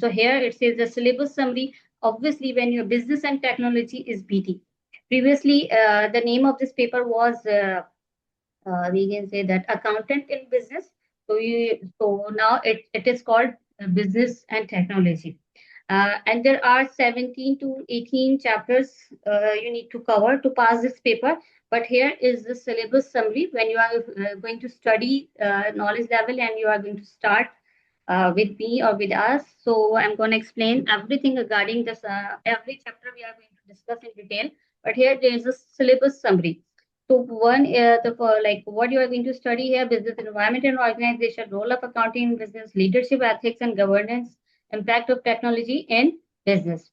So here it says the syllabus summary. Obviously, when your business and technology is BT. Previously, the name of this paper was we can say that accountant in business. So now it is called business and technology. And there are 17 to 18 chapters you need to cover to pass this paper. But here is the syllabus summary when you are going to study knowledge level and you are going to start with me or with us. So I'm going to explain everything regarding this. Every chapter we are going to discuss in detail. But here there is a syllabus summary. So one, like what you are going to study here: business environment and organization, role of accounting in business, leadership, ethics, and governance, impact of technology in business.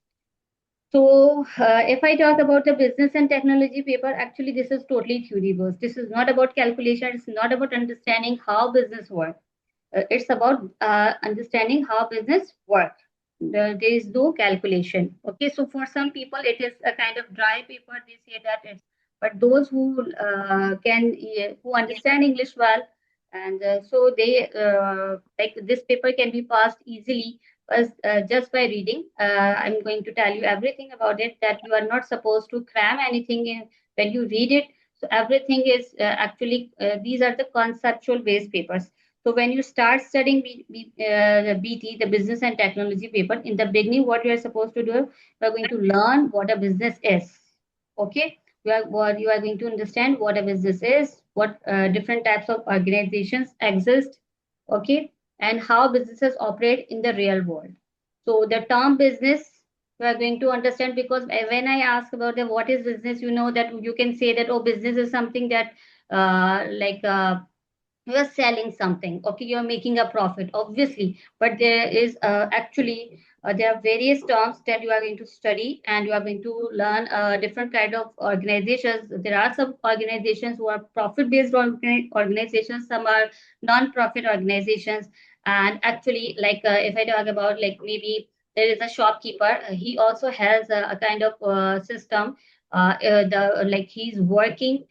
So, if I talk about the business and technology paper, actually, this is totally theory based. This is not about calculation. It's not about understanding how business works. It's about understanding how business works. There is no calculation. Okay, so for some people, it is a kind of dry paper. They say that it's, but those who who understand English well, and so they like this paper can be passed easily just by reading. I'm going to tell you everything about it, that you are not supposed to cram anything in when you read it. So everything is actually, these are the conceptual based papers. So when you start studying the BT, the business and technology paper, in the beginning, what you are supposed to do, you are going to learn what a business is. Okay, you are going to understand what a business is, what different types of organizations exist. Okay, and how businesses operate in the real world. So the term business you are going to understand, because when I ask about the what is business, you know that you can say that, oh, business is something that like you are selling something. Okay, you are making a profit, obviously, but there is actually there are various terms that you are going to study, and you are going to learn different kind of organizations. There are some organizations who are profit based organizations, some are non-profit organizations. And actually, like if I talk about, like, maybe there is a shopkeeper, he also has a kind of system, the like he's working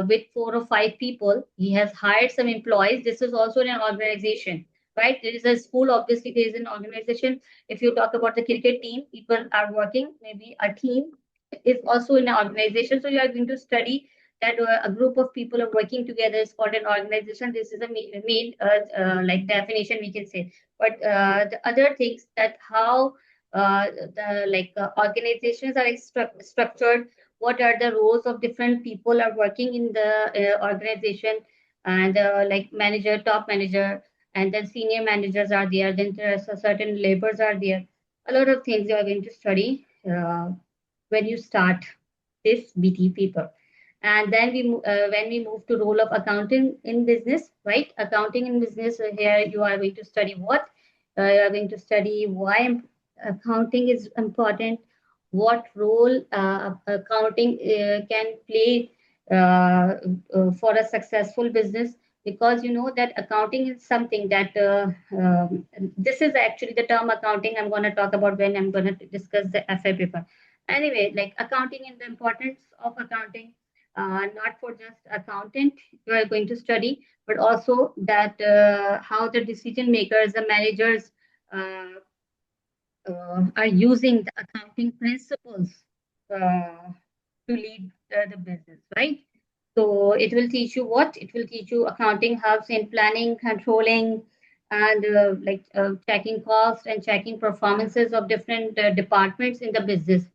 with 4 or 5 people. He has hired some employees. This is also an organization, right? There is a school, obviously, there is an organization. If you talk about the cricket team, people are working, maybe a team is also in an organization. So you are going to study that a group of people are working together is called an organization. This is a main like definition we can say. But the other things, that how the like organizations are structured, what are the roles of different people are working in the organization, and like manager, top manager, and then senior managers are there, then there are certain laborers are there. A lot of things you are going to study when you start this BT paper. And then when we move to role of accounting in business, right? Accounting in business, here you are going to study what? You are going to study why accounting is important, what role accounting can play for a successful business. Because you know that accounting is something that this is actually the term accounting I'm going to talk about when I'm going to discuss the FI paper. Anyway, like accounting and the importance of accounting, not for just accountant you are going to study, but also that how the decision makers, the managers, uh, are using the accounting principles uh, to lead the business, right? So it will teach you what? It will teach you accounting helps in planning, controlling, and checking costs and checking performances of different departments in the business.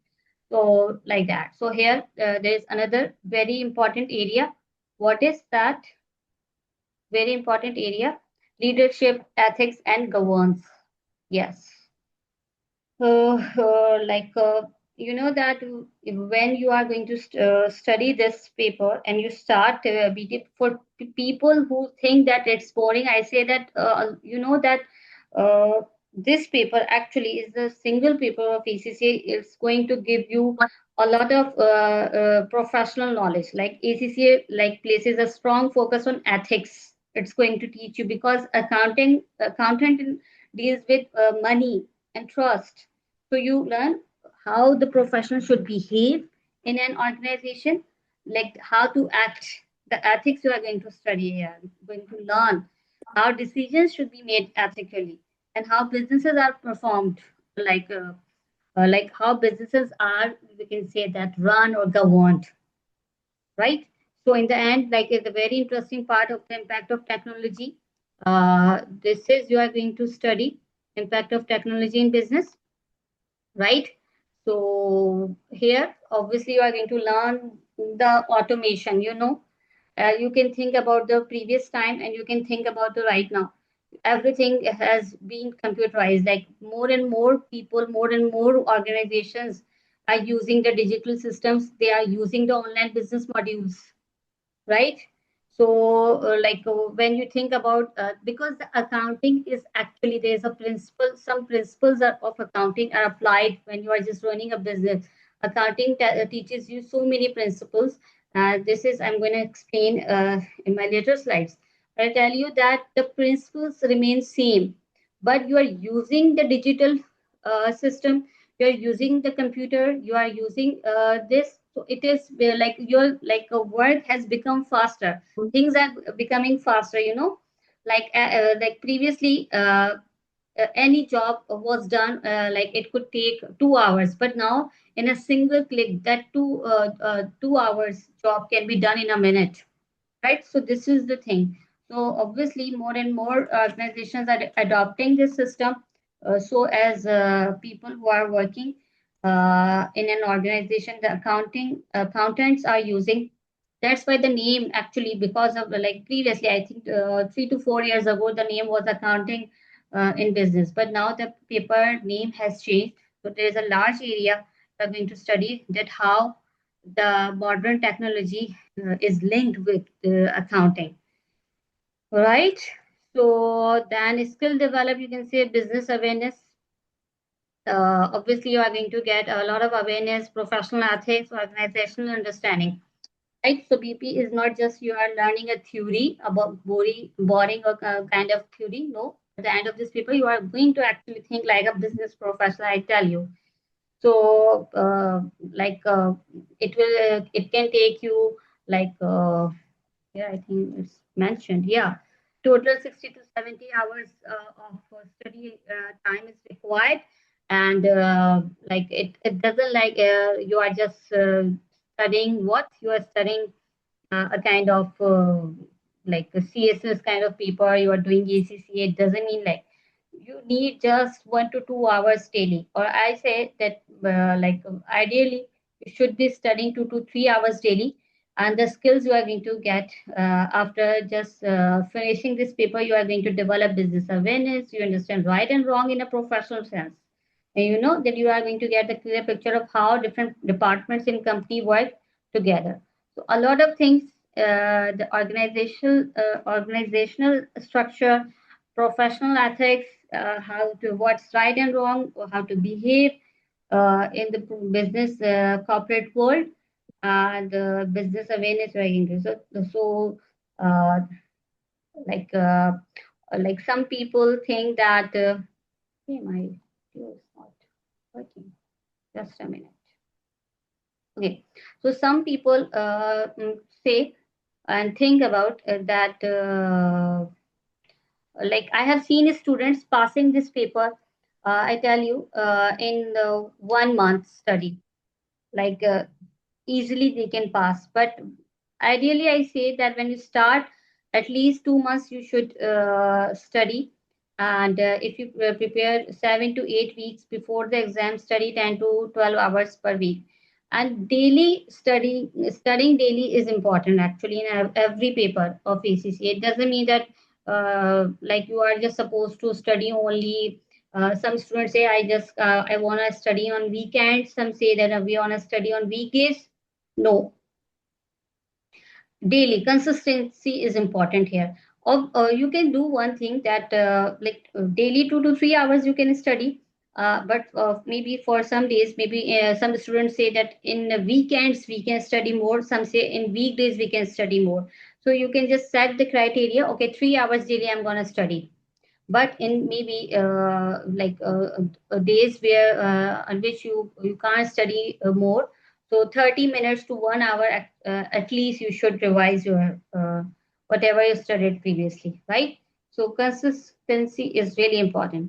So like that. So here there is another very important area. What is that? Very important area: leadership, ethics, and governance. Yes. You know that when you are going to study this paper and you start for people who think that it's boring, I say that you know that uh, this paper actually is the single paper of ACCA. It's going to give you a lot of professional knowledge. Like ACCA, like places a strong focus on ethics. It's going to teach you, because accountant deals with money and trust. So you learn how the professional should behave in an organization, like how to act, the ethics you are going to study here, going to learn how decisions should be made ethically. and how businesses are performed, like how businesses are, we can say that, run or governed, right? So in the end, like, it's a very interesting part of the impact of technology. This is, you are going to study impact of technology in business, right? So here, obviously, you are going to learn the automation. You can think about the previous time and you can think about the right now. Everything has been computerized. Like, more and more people, more and more organizations are using the digital systems. They are using the online business modules, right? So, when you think about, because the accounting is actually, there's a principle, some principles of accounting are applied when you are just running a business. Accounting teaches you so many principles. This is, I'm going to explain in my later slides. I'll tell you that the principles remain same, but you are using the digital system, you are using the computer, you are using this, so it is like your, like, a work has become faster, things are becoming faster, like previously, any job was done, like, it could take 2 hours, but now in a single click, that 2 hours job can be done in a minute, right? So this is the thing. So obviously, more and more organizations are adopting this system. So as people who are working in an organization, the accountants are using. That's why the name, actually, because of, like, previously, I think 3 to 4 years ago, the name was accounting in business, but now the paper name has changed. So there is a large area we're going to study that how the modern technology is linked with accounting, right? So then skill develop, you can say business awareness. Obviously, you are going to get a lot of awareness, professional ethics, organizational understanding, right? So BP is not just you are learning a theory about boring or kind of theory. No, at the end of this paper, you are going to actually think like a business professional, I tell you. So, it can take you, like, yeah, I think it's mentioned. Yeah, total 60 to 70 hours of study time is required, and it doesn't, like, you are just studying what you are studying, a kind of like a CSS kind of paper. You are doing ACCA. It doesn't mean like you need just 1 to 2 hours daily. Or I say that, ideally, you should be studying 2 to 3 hours daily. And the skills you are going to get after just finishing this paper, you are going to develop business awareness. You understand right and wrong in a professional sense. And you know that you are going to get a clear picture of how different departments in company work together. So a lot of things, the organizational structure, professional ethics, how to, what's right and wrong, or how to behave in the business corporate world, and business awareness ranking. So uh, like uh, like some people think that, hey, my video is not working. Just a minute. Okay, so some people say and think about that. Like, I have seen students passing this paper. I tell you, in 1 month study, like, easily they can pass. But ideally, I say that when you start, at least 2 months you should study. And if you prepare 7 to 8 weeks before the exam, study 10 to 12 hours per week. And daily studying daily is important, actually, in every paper of ACCA. It doesn't mean that like you are just supposed to study only. Some students say, I want to study on weekends. Some say that we want to study on weekdays. No, daily consistency is important here. Or you can do one thing that, daily 2 to 3 hours you can study. But maybe for some days, maybe some students say that in the weekends we can study more. Some say in weekdays we can study more. So you can just set the criteria. Okay, 3 hours daily I'm going to study, but in maybe days where on which you can't study more, so 30 minutes to 1 hour at least you should revise your whatever you studied previously, right? So consistency is really important.